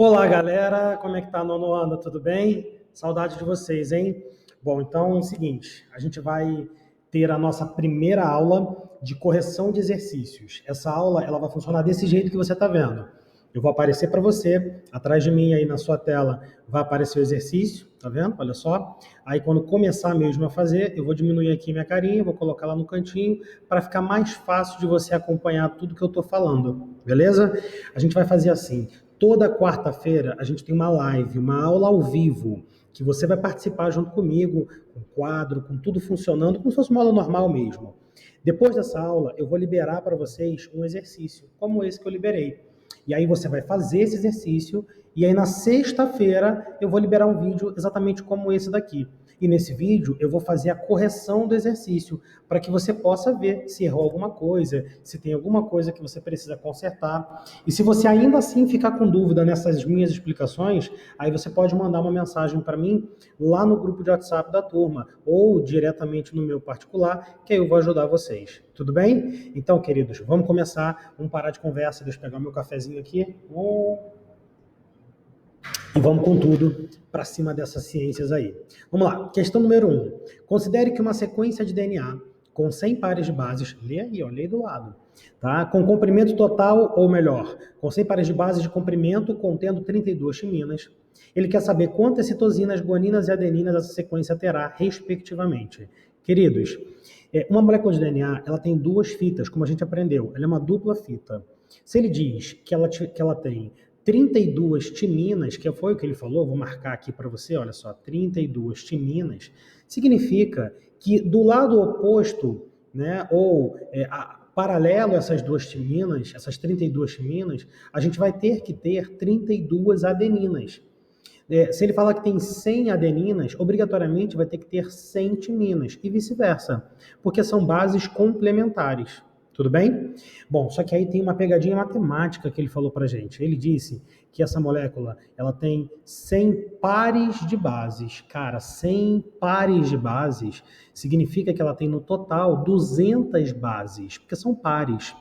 Olá, galera, como é que tá, nono ano? Tudo bem? Saudade de vocês, hein? Bom, então é o seguinte, a gente vai ter a nossa primeira aula de correção de exercícios. Essa aula, ela vai funcionar desse jeito que você está vendo. Eu vou aparecer para você, atrás de mim aí na sua tela vai aparecer o exercício, tá vendo? Olha só. Aí quando começar mesmo a fazer, eu vou diminuir aqui minha carinha, vou colocar lá no cantinho para ficar mais fácil de você acompanhar tudo que eu estou falando, beleza? A gente vai fazer assim. Toda quarta-feira a gente tem uma live, uma aula ao vivo, que você vai participar junto comigo, com quadro, com tudo funcionando, como se fosse uma aula normal mesmo. Depois dessa aula, eu vou liberar para vocês um exercício, como esse que eu liberei. E aí você vai fazer esse exercício, e aí na sexta-feira eu vou liberar um vídeo exatamente como esse daqui. E nesse vídeo eu vou fazer a correção do exercício, para que você possa ver se errou alguma coisa, se tem alguma coisa que você precisa consertar. E se você ainda assim ficar com dúvida nessas minhas explicações, aí você pode mandar uma mensagem para mim lá no grupo de WhatsApp da turma, ou diretamente no meu particular, que aí eu vou ajudar vocês. Tudo bem? Então, queridos, vamos começar. Vamos parar de conversa, deixa eu pegar meu cafezinho aqui. E vamos com tudo para cima dessas ciências aí. Vamos lá. Questão número 1. Considere que uma sequência de DNA com 100 pares de bases, lê aí, ó, lê aí do lado, tá? Com comprimento total, ou melhor, com 100 pares de bases de comprimento contendo 32 timinas. Ele quer saber quantas citosinas, guaninas e adeninas essa sequência terá, respectivamente. Queridos, uma molécula de DNA, ela tem duas fitas, como a gente aprendeu. Ela é uma dupla fita. Se ele diz que ela tem 32 timinas, que foi o que ele falou, vou marcar aqui para você, olha só, 32 timinas, significa que do lado oposto, né, ou paralelo a essas duas timinas, essas 32 timinas, a gente vai ter que ter 32 adeninas. Se ele falar que tem 100 adeninas, obrigatoriamente vai ter que ter 100 timinas, e vice-versa, porque são bases complementares. Tudo bem? Bom, só que aí tem uma pegadinha matemática que ele falou pra gente. Ele disse que essa molécula, ela tem 100 pares de bases. Cara, 100 pares de bases significa que ela tem no total 200 bases, porque são pares.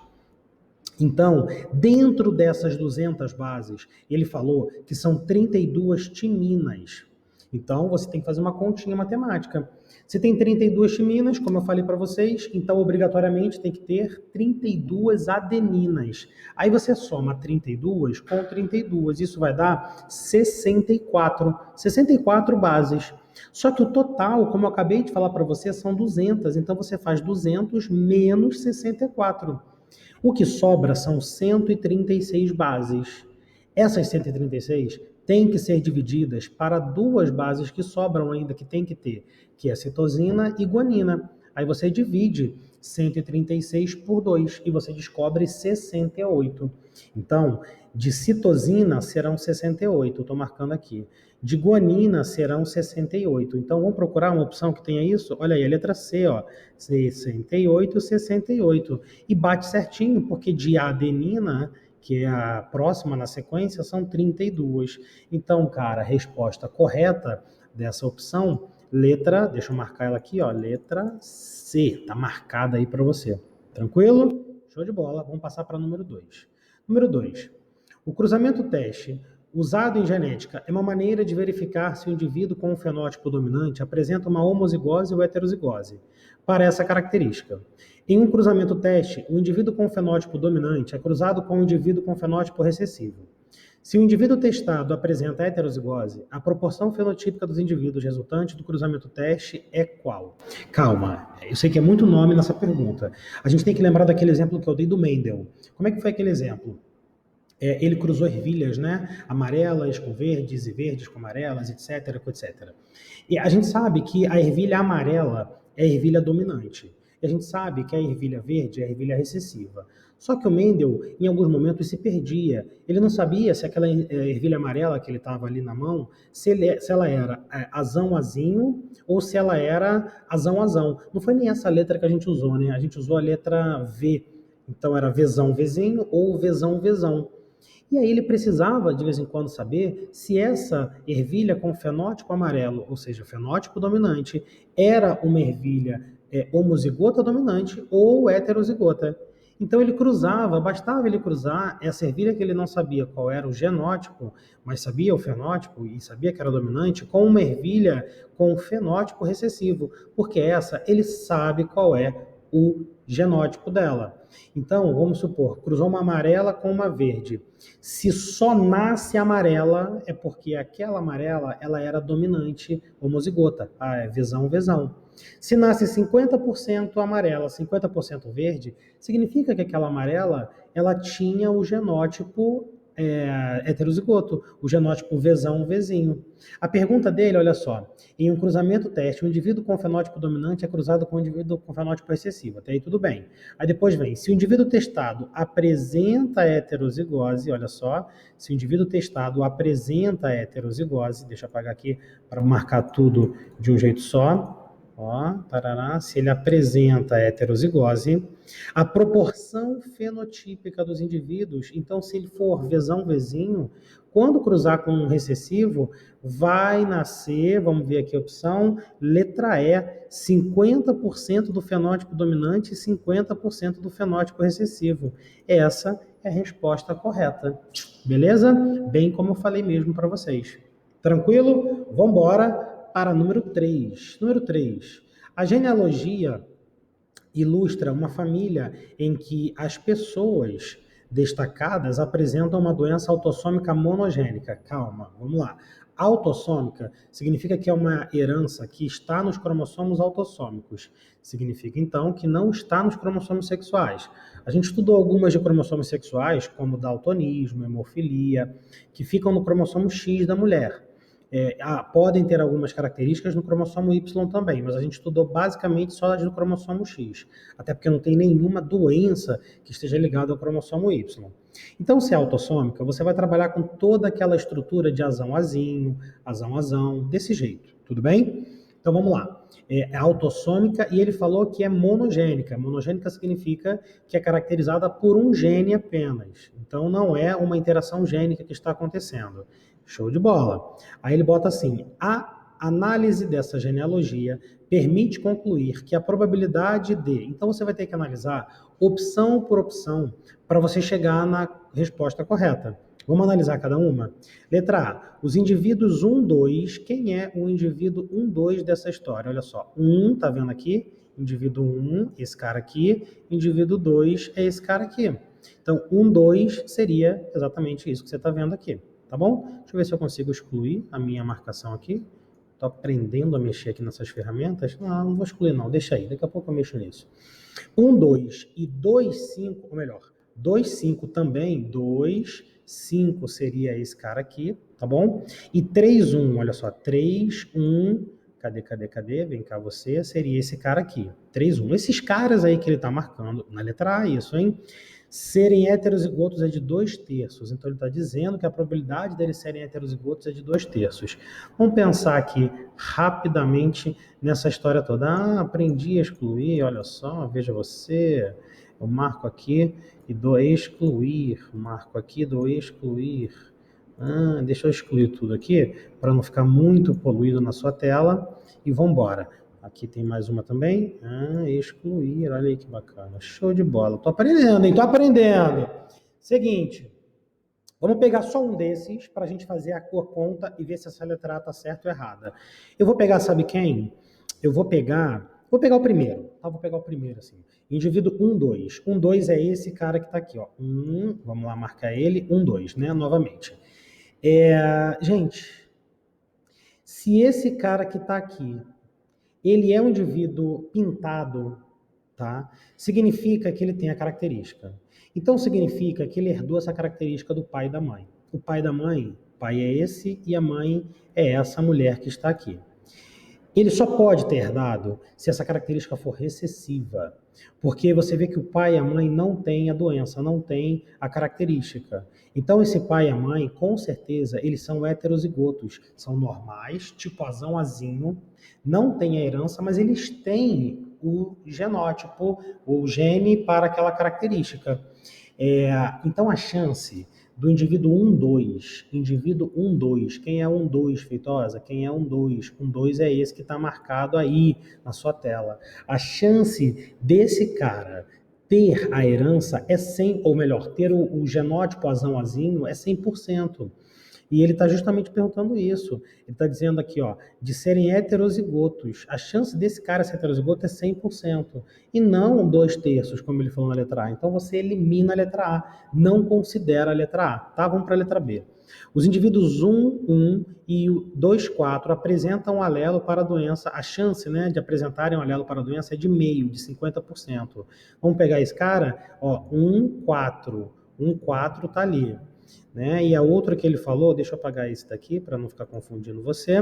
Então, dentro dessas 200 bases, ele falou que são 32 timinas. Então, você tem que fazer uma continha matemática. Se tem 32 timinas, como eu falei para vocês, então obrigatoriamente tem que ter 32 adeninas. Aí você soma 32 com 32, isso vai dar 64. 64 bases. Só que o total, como eu acabei de falar para você, são 200. Então você faz 200 menos 64. O que sobra são 136 bases. Essas 136 têm que ser divididas para duas bases que sobram ainda, que tem que ter, que é citosina e guanina. Aí você divide 136 por 2 e você descobre 68. Então, de citosina serão 68, estou marcando aqui. De guanina serão 68. Então, vamos procurar uma opção que tenha isso? Olha aí, a letra C, ó, 68, 68. E bate certinho, porque de adenina, que é a próxima na sequência, são 32. Então, cara, a resposta correta dessa opção, deixa eu marcar ela aqui, ó, letra C, tá marcada aí para você. Tranquilo? Show de bola. Vamos passar para número 2. Número 2. O cruzamento teste usado em genética é uma maneira de verificar se o indivíduo com um fenótipo dominante apresenta uma homozigose ou heterozigose para essa característica. Em um cruzamento teste, o indivíduo com fenótipo dominante é cruzado com o indivíduo com fenótipo recessivo. Se o indivíduo testado apresenta heterozigose, a proporção fenotípica dos indivíduos resultante do cruzamento teste é qual? Calma, eu sei que é muito nome nessa pergunta. A gente tem que lembrar daquele exemplo que eu dei do Mendel. Como é que foi aquele exemplo? Ele cruzou ervilhas, né? Amarelas com verdes e verdes com amarelas, etc, etc. E a gente sabe que a ervilha amarela é a ervilha dominante. E a gente sabe que a ervilha verde é a ervilha recessiva. Só que o Mendel, em alguns momentos, se perdia. Ele não sabia se aquela ervilha amarela que ele estava ali na mão, se ela era azão-azinho ou se ela era azão-azão. Não foi nem essa letra que a gente usou, né? A gente usou a letra V. Então era vezão-vezinho ou vezão-vezão. E aí ele precisava, de vez em quando, saber se essa ervilha com fenótipo amarelo, ou seja, fenótipo dominante, era uma ervilha homozigota dominante ou heterozigota. Então ele cruzava, bastava ele cruzar essa ervilha que ele não sabia qual era o genótipo, mas sabia o fenótipo e sabia que era dominante, com uma ervilha com o fenótipo recessivo, porque essa ele sabe qual é o genótipo dela. Então, vamos supor, cruzou uma amarela com uma verde. Se só nasce amarela, é porque aquela amarela ela era dominante homozigota, a Vzão. Se nasce 50% amarela, 50% verde, significa que aquela amarela ela tinha o genótipo heterozigoto, o genótipo Vzão. A pergunta dele, olha só, em um cruzamento teste, o indivíduo com fenótipo dominante é cruzado com o indivíduo com fenótipo recessivo, até aí tudo bem. Aí depois vem, se o indivíduo testado apresenta heterozigose, olha só, se o indivíduo testado apresenta heterozigose, deixa eu apagar aqui para marcar tudo de um jeito só, ó, tarará, se ele apresenta heterozigose, a proporção fenotípica dos indivíduos, então se ele for Vzão, quando cruzar com um recessivo, vai nascer, vamos ver aqui a opção, letra E, 50% do fenótipo dominante e 50% do fenótipo recessivo. Essa é a resposta correta. Beleza? Bem como eu falei mesmo para vocês. Tranquilo? Vamos embora para número 3. Número 3. A genealogia ilustra uma família em que as pessoas destacadas apresentam uma doença autossômica monogênica. Calma, vamos lá. Autossômica significa que é uma herança que está nos cromossomos autossômicos. Significa, então, que não está nos cromossomos sexuais. A gente estudou algumas de cromossomos sexuais, como daltonismo, hemofilia, que ficam no cromossomo X da mulher. Podem ter algumas características no cromossomo Y também, mas a gente estudou basicamente só as do cromossomo X, até porque não tem nenhuma doença que esteja ligada ao cromossomo Y. Então, se é autossômica, você vai trabalhar com toda aquela estrutura de azão-azinho, azão-azão, desse jeito, tudo bem? Então, vamos lá. É autossômica e ele falou que é monogênica. Monogênica significa que é caracterizada por um gene apenas. Então, não é uma interação gênica que está acontecendo. Show de bola. Aí ele bota assim: a análise dessa genealogia permite concluir que a probabilidade de... Então você vai ter que analisar opção por opção para você chegar na resposta correta. Vamos analisar cada uma? Letra A. Os indivíduos 1, 2. Quem é o indivíduo 1, 2 dessa história? Olha só. 1, tá vendo aqui? Indivíduo 1, esse cara aqui. Indivíduo 2 é esse cara aqui. Então, 1, 2 seria exatamente isso que você está vendo aqui. Tá bom? Deixa eu ver se eu consigo excluir a minha marcação aqui. Estou aprendendo a mexer aqui nessas ferramentas. Não vou excluir não, deixa aí. Daqui a pouco eu mexo nisso. 1, 2 e 2, 5, ou melhor, 2, 5 também. 2, 5 seria esse cara aqui, tá bom? E 3, 1, olha só. 3, 1, cadê? Vem cá você, seria esse cara aqui. 3, 1. Esses caras aí que ele está marcando, na letra A, isso, hein? Serem heterozigotos é de 2/3. Então ele está dizendo que a probabilidade deles serem heterozigotos é de 2/3. Vamos pensar aqui rapidamente nessa história toda. Aprendi a excluir, olha só, veja você. Eu marco aqui e dou excluir. Marco aqui e dou excluir. Deixa eu excluir tudo aqui para não ficar muito poluído na sua tela. E vamos embora. Aqui tem mais uma também. Excluir, olha aí que bacana. Show de bola. Tô aprendendo, hein? Tô aprendendo. Seguinte, vamos pegar só um desses para a gente fazer a conta e ver se essa letra A tá certa ou errada. Eu vou pegar, sabe quem? Vou pegar o primeiro, tá? Vou pegar o primeiro, assim. Indivíduo 1, 2. 1, 2 é esse cara que tá aqui, ó. Vamos lá marcar ele. 1, 2, né? Novamente. Gente, se esse cara que tá aqui ele é um indivíduo pintado, tá? Significa que ele tem a característica. Então significa que ele herdou essa característica do pai e da mãe. O pai da mãe, o pai é esse e a mãe é essa mulher que está aqui. Ele só pode ter herdado se essa característica for recessiva, porque você vê que o pai e a mãe não têm a doença, não têm a característica. Então esse pai e a mãe, com certeza, eles são heterozigotos, são normais, tipo azão-azinho, não têm a herança, mas eles têm o genótipo, o gene para aquela característica. Então a chance do indivíduo 1, 2. Indivíduo 1, 2. Quem é 1, 2, Feitosa? Quem é 1, 2? 1, 2 é esse que está marcado aí na sua tela. A chance desse cara ter a herança é 100, ou melhor, ter o genótipo azão-azinho é 100%. E ele está justamente perguntando isso. Ele está dizendo aqui, ó, de serem heterozigotos. A chance desse cara ser heterozigoto é 100%. E não 2/3, como ele falou na letra A. Então você elimina a letra A. Não considera a letra A. Tá? Vamos para a letra B. Os indivíduos 1, 1 e 2, 4 apresentam um alelo para a doença. A chance, né, de apresentarem um alelo para a doença é de meio, de 50%. Vamos pegar esse cara? Ó, 1, 4. 1, 4 tá ali. Né? E a outra que ele falou, deixa eu apagar esse daqui para não ficar confundindo você.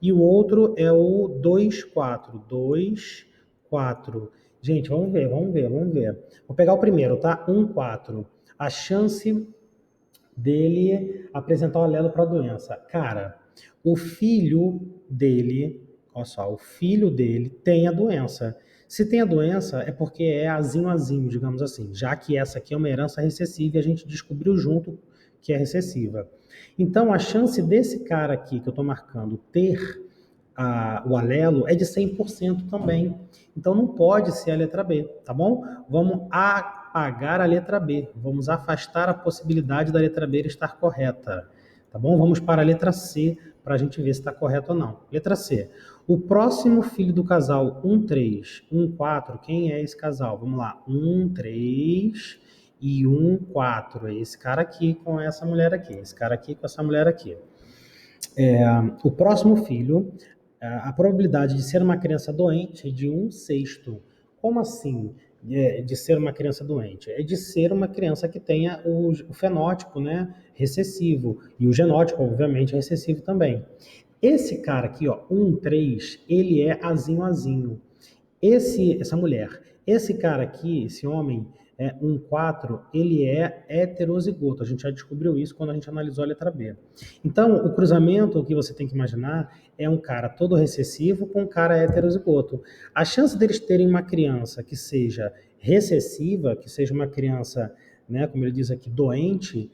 E o outro é o 2, 4. 2, 4. Gente, vamos ver. Vou pegar o primeiro, tá? 1, 4. A chance dele apresentar o alelo para a doença. Cara, o filho dele, olha só, o filho dele tem a doença. Se tem a doença, é porque é azinho, digamos assim, já que essa aqui é uma herança recessiva e a gente descobriu junto que é recessiva. Então, a chance desse cara aqui que eu estou marcando ter o alelo é de 100% também. Então, não pode ser a letra B, tá bom? Vamos apagar a letra B. Vamos afastar a possibilidade da letra B estar correta, tá bom? Vamos para a letra C para a gente ver se está correto ou não. Letra C. O próximo filho do casal 1, 3, 1, 4, quem é esse casal? Vamos lá. 1, 3 e 1, 4. Esse cara aqui com essa mulher aqui. Esse cara aqui com essa mulher aqui. O próximo filho, a probabilidade de ser uma criança doente é de 1/6. Como assim de ser uma criança doente? É de ser uma criança que tenha o fenótipo, né, recessivo. E o genótipo, obviamente, é recessivo também. Esse cara aqui, ó, 1, 3, ele é azinho. Essa mulher, esse cara aqui, esse homem, 1, 4, ele é heterozigoto. A gente já descobriu isso quando a gente analisou a letra B. Então, o cruzamento que você tem que imaginar é um cara todo recessivo com um cara heterozigoto. A chance deles terem uma criança que seja recessiva, que seja uma criança, né, como ele diz aqui, doente,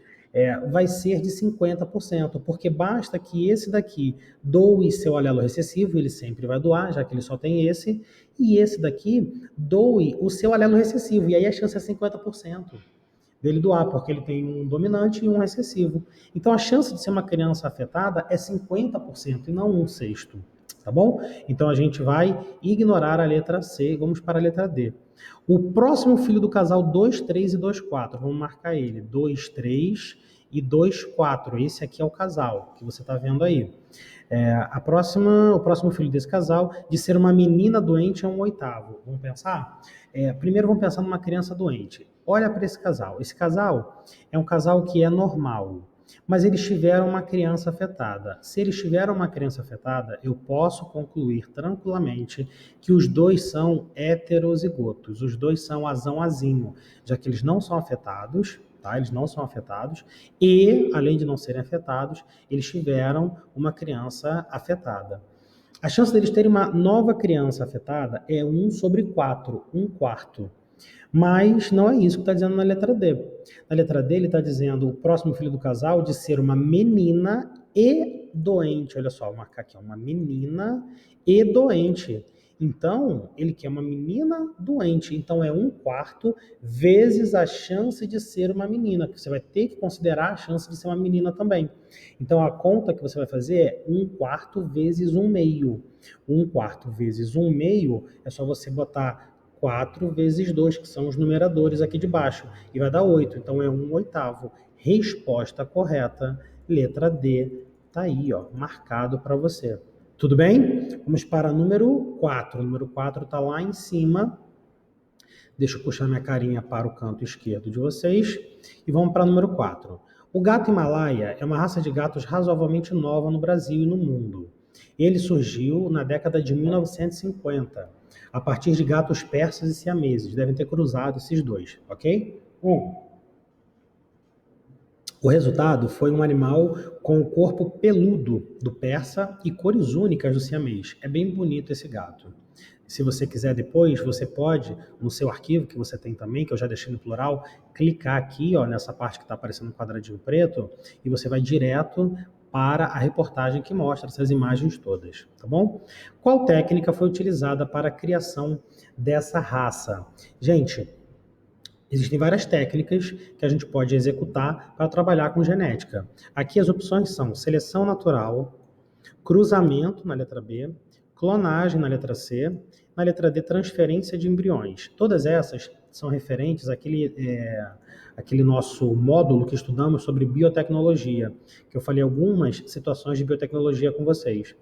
vai ser de 50%, porque basta que esse daqui doe seu alelo recessivo, ele sempre vai doar, já que ele só tem esse, e esse daqui doe o seu alelo recessivo, e aí a chance é 50% dele doar, porque ele tem um dominante e um recessivo. Então a chance de ser uma criança afetada é 50% e não 1/6, tá bom? Então a gente vai ignorar a letra C, vamos para a letra D. O próximo filho do casal 2, 3 e 2, 4, vamos marcar ele, 2, 3 e 2, 4. Esse aqui é o casal que você está vendo aí. O próximo filho desse casal, de ser uma menina doente, é 1/8. Vamos pensar? Primeiro vamos pensar numa criança doente. Olha para esse casal. Esse casal é um casal que é normal, mas eles tiveram uma criança afetada. Se eles tiveram uma criança afetada, eu posso concluir tranquilamente que os dois são heterozigotos. Os dois são azão-azinho, já que eles não são afetados. Tá? Eles não são afetados e, além de não serem afetados, eles tiveram uma criança afetada. A chance deles terem uma nova criança afetada é 1/4, 1/4. Mas não é isso que está dizendo na letra D. Na letra D, ele está dizendo o próximo filho do casal de ser uma menina e doente. Olha só, vou marcar aqui, uma menina e doente. Então, ele quer uma menina doente. Então, é 1/4 vezes a chance de ser uma menina. Você vai ter que considerar a chance de ser uma menina também. Então, a conta que você vai fazer é 1/4 vezes 1/2. 1/4 vezes 1/2 é só você botar 4 vezes 2, que são os numeradores aqui de baixo. E vai dar 8. Então, é 1/8. Resposta correta, letra D. Tá aí, ó, marcado para você. Tudo bem? Vamos para número 4. O número 4 está lá em cima. Deixa eu puxar minha carinha para o canto esquerdo de vocês. E vamos para o número 4. O gato Himalaia é uma raça de gatos razoavelmente nova no Brasil e no mundo. Ele surgiu na década de 1950, a partir de gatos persas e siameses. Devem ter cruzado esses dois, ok? O resultado foi um animal com o corpo peludo do persa e cores únicas do siamês. É bem bonito esse gato. Se você quiser depois, você pode, no seu arquivo, que você tem também, que eu já deixei no plural, clicar aqui, ó, nessa parte que está aparecendo um quadradinho preto, e você vai direto para a reportagem que mostra essas imagens todas, tá bom? Qual técnica foi utilizada para a criação dessa raça? Gente, Existem várias técnicas que a gente pode executar para trabalhar com genética. Aqui as opções são seleção natural, cruzamento na letra B, clonagem na letra C, na letra D, transferência de embriões. Todas essas são referentes àquele nosso módulo que estudamos sobre biotecnologia, que eu falei algumas situações de biotecnologia com vocês.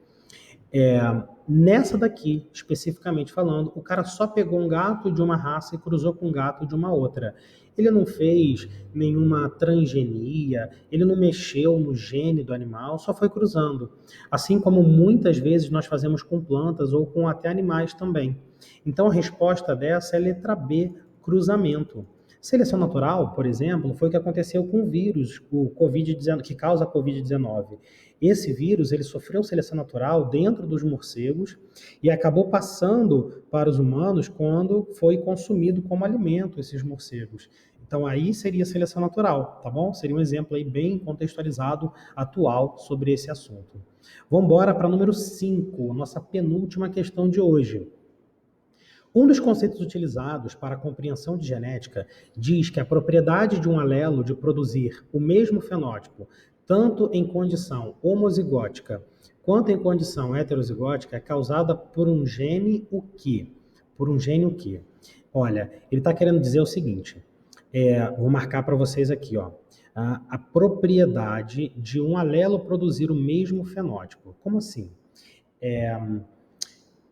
Nessa daqui, especificamente falando, o cara só pegou um gato de uma raça e cruzou com um gato de uma outra. Ele não fez nenhuma transgenia, ele não mexeu no gene do animal, só foi cruzando. Assim como muitas vezes nós fazemos com plantas ou com até animais também. Então a resposta dessa é letra B, cruzamento. Seleção natural, por exemplo, foi o que aconteceu com o vírus, o COVID-19, que causa a COVID-19. Esse vírus, ele sofreu seleção natural dentro dos morcegos e acabou passando para os humanos quando foi consumido como alimento esses morcegos. Então aí seria seleção natural, tá bom? Seria um exemplo aí bem contextualizado, atual, sobre esse assunto. Vamos embora para número 5, nossa penúltima questão de hoje. Um dos conceitos utilizados para a compreensão de genética diz que a propriedade de um alelo de produzir o mesmo fenótipo, tanto em condição homozigótica quanto em condição heterozigótica, é causada por um gene o quê? Por um gene o quê? Olha, ele está querendo dizer o seguinte, vou marcar para vocês aqui, ó, a propriedade de um alelo produzir o mesmo fenótipo. Como assim?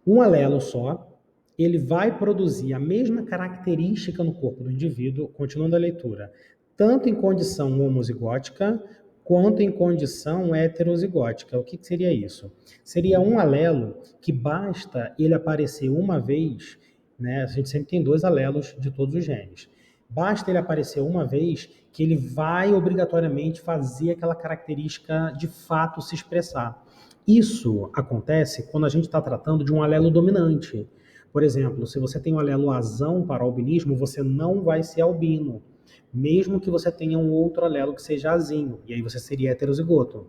Um alelo só, ele vai produzir a mesma característica no corpo do indivíduo, continuando a leitura, tanto em condição homozigótica quanto em condição heterozigótica. O que seria isso? Seria um alelo que basta ele aparecer uma vez, né? A gente sempre tem 2 alelos de todos os genes. Basta ele aparecer uma vez que ele vai obrigatoriamente fazer aquela característica de fato se expressar. Isso acontece quando a gente está tratando de um alelo dominante. Por exemplo, se você tem um alelo azão para albinismo, você não vai ser albino, mesmo que você tenha um outro alelo que seja azinho, e aí você seria heterozigoto.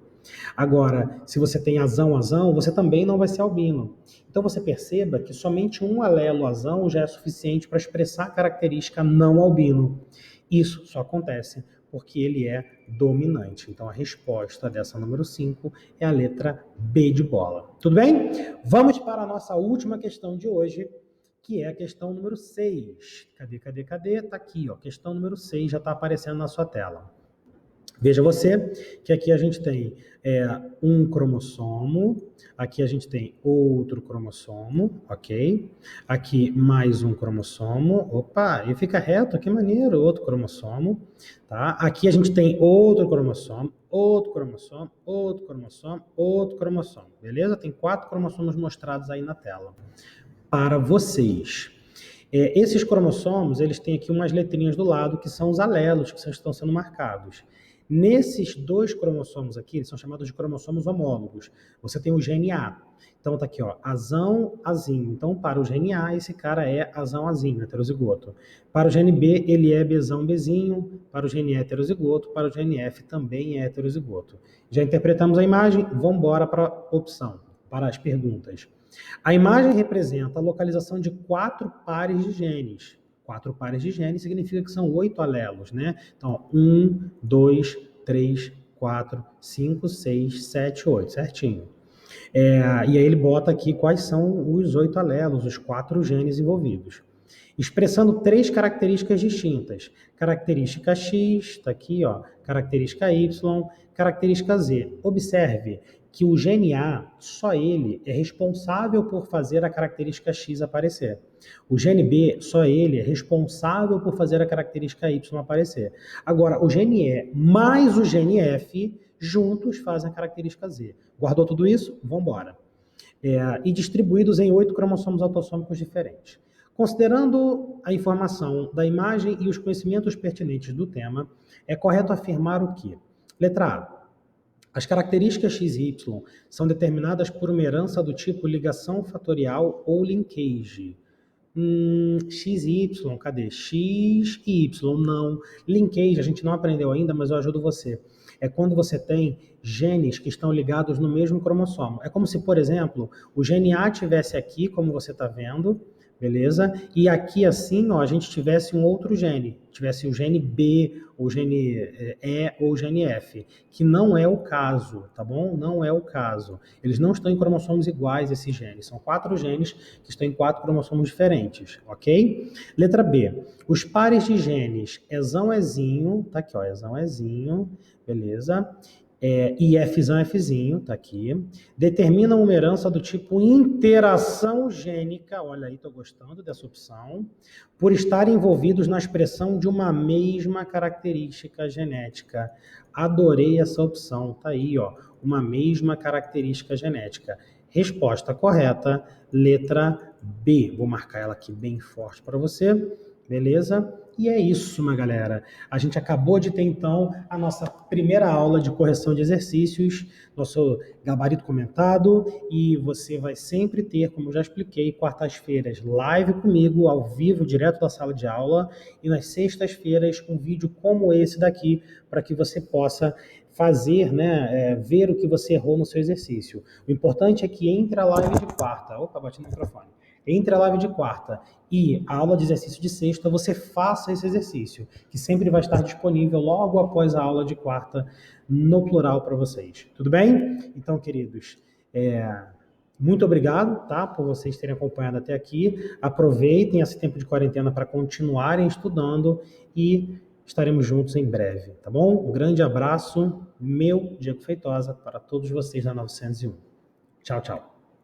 Agora, se você tem azão, você também não vai ser albino. Então você perceba que somente um alelo azão já é suficiente para expressar a característica não albino. Isso só acontece porque ele é dominante. Então a resposta dessa número 5 é a letra B de bola. Tudo bem? Vamos para a nossa última questão de hoje, que é a questão número 6. Cadê? Tá aqui, ó. Questão número 6 já está aparecendo na sua tela. Veja você que aqui a gente tem um cromossomo, aqui a gente tem outro cromossomo, ok? Aqui mais um cromossomo, opa, e fica reto, que maneiro, outro cromossomo, tá? Aqui a gente tem outro cromossomo, beleza? Tem 4 cromossomos mostrados aí na tela para vocês. Esses cromossomos, eles têm aqui umas letrinhas do lado que são os alelos que estão sendo marcados. Nesses 2 cromossomos aqui, eles são chamados de cromossomos homólogos. Você tem o gene A. Então tá aqui, ó, azão, azinho. Então para o gene A, esse cara é azão, azinho, heterozigoto. Para o gene B, ele é bezão, bezinho. Para o gene E, heterozigoto. Para o gene F, também é heterozigoto. Já interpretamos a imagem, vamos embora para a opção, para as perguntas. A imagem representa a localização de 4 pares de genes. 4 pares de genes significa que são 8 alelos, né? Então, 1, 2, 3, 4, 5, 6, 7, 8, certinho. E aí ele bota aqui quais são os 8 alelos, os 4 genes envolvidos. Expressando 3 características distintas. Característica X, está aqui, ó, característica Y, característica Z. Observe que o gene A, só ele, é responsável por fazer a característica X aparecer. O gene B, só ele, é responsável por fazer a característica Y aparecer. Agora, o gene E mais o gene F, juntos fazem a característica Z. Guardou tudo isso? Vamos embora. E distribuídos em 8 cromossomos autossômicos diferentes. Considerando a informação da imagem e os conhecimentos pertinentes do tema, é correto afirmar o que? Letra A. As características X e Y são determinadas por uma herança do tipo ligação fatorial ou linkage. X e Y, cadê? X e Y, não. Linkage, a gente não aprendeu ainda, mas eu ajudo você. É quando você tem genes que estão ligados no mesmo cromossomo. É como se, por exemplo, o gene A estivesse aqui, como você está vendo, beleza? E aqui assim, ó, a gente tivesse um outro gene, tivesse o gene B, o gene E ou o gene F, que não é o caso, tá bom? Não é o caso. Eles não estão em cromossomos iguais, esses genes. São 4 genes que estão em 4 cromossomos diferentes, ok? Letra B. Os pares de genes Ezão, Ezinho, tá aqui, ó, Ezão, Ezinho, beleza? E Fzão, Fzinho, tá aqui, determinam uma herança do tipo interação gênica, olha aí, estou gostando dessa opção, por estarem envolvidos na expressão de uma mesma característica genética. Adorei essa opção, tá aí, ó, uma mesma característica genética. Resposta correta, letra B. Vou marcar ela aqui bem forte para você, beleza? E é isso, minha galera. A gente acabou de ter, então, a nossa primeira aula de correção de exercícios, nosso gabarito comentado, e você vai sempre ter, como eu já expliquei, quartas-feiras live comigo, ao vivo, direto da sala de aula, e nas sextas-feiras um vídeo como esse daqui, para que você possa fazer, né, ver o que você errou no seu exercício. O importante é que entre a live de quarta, opa, bati no microfone, entre a live de quarta e a aula de exercício de sexta, você faça esse exercício, que sempre vai estar disponível logo após a aula de quarta, no plural para vocês. Tudo bem? Então, queridos, muito obrigado, tá, por vocês terem acompanhado até aqui. Aproveitem esse tempo de quarentena para continuarem estudando e estaremos juntos em breve, tá bom? Um grande abraço, meu Diego Feitosa, para todos vocês da 901. Tchau, tchau.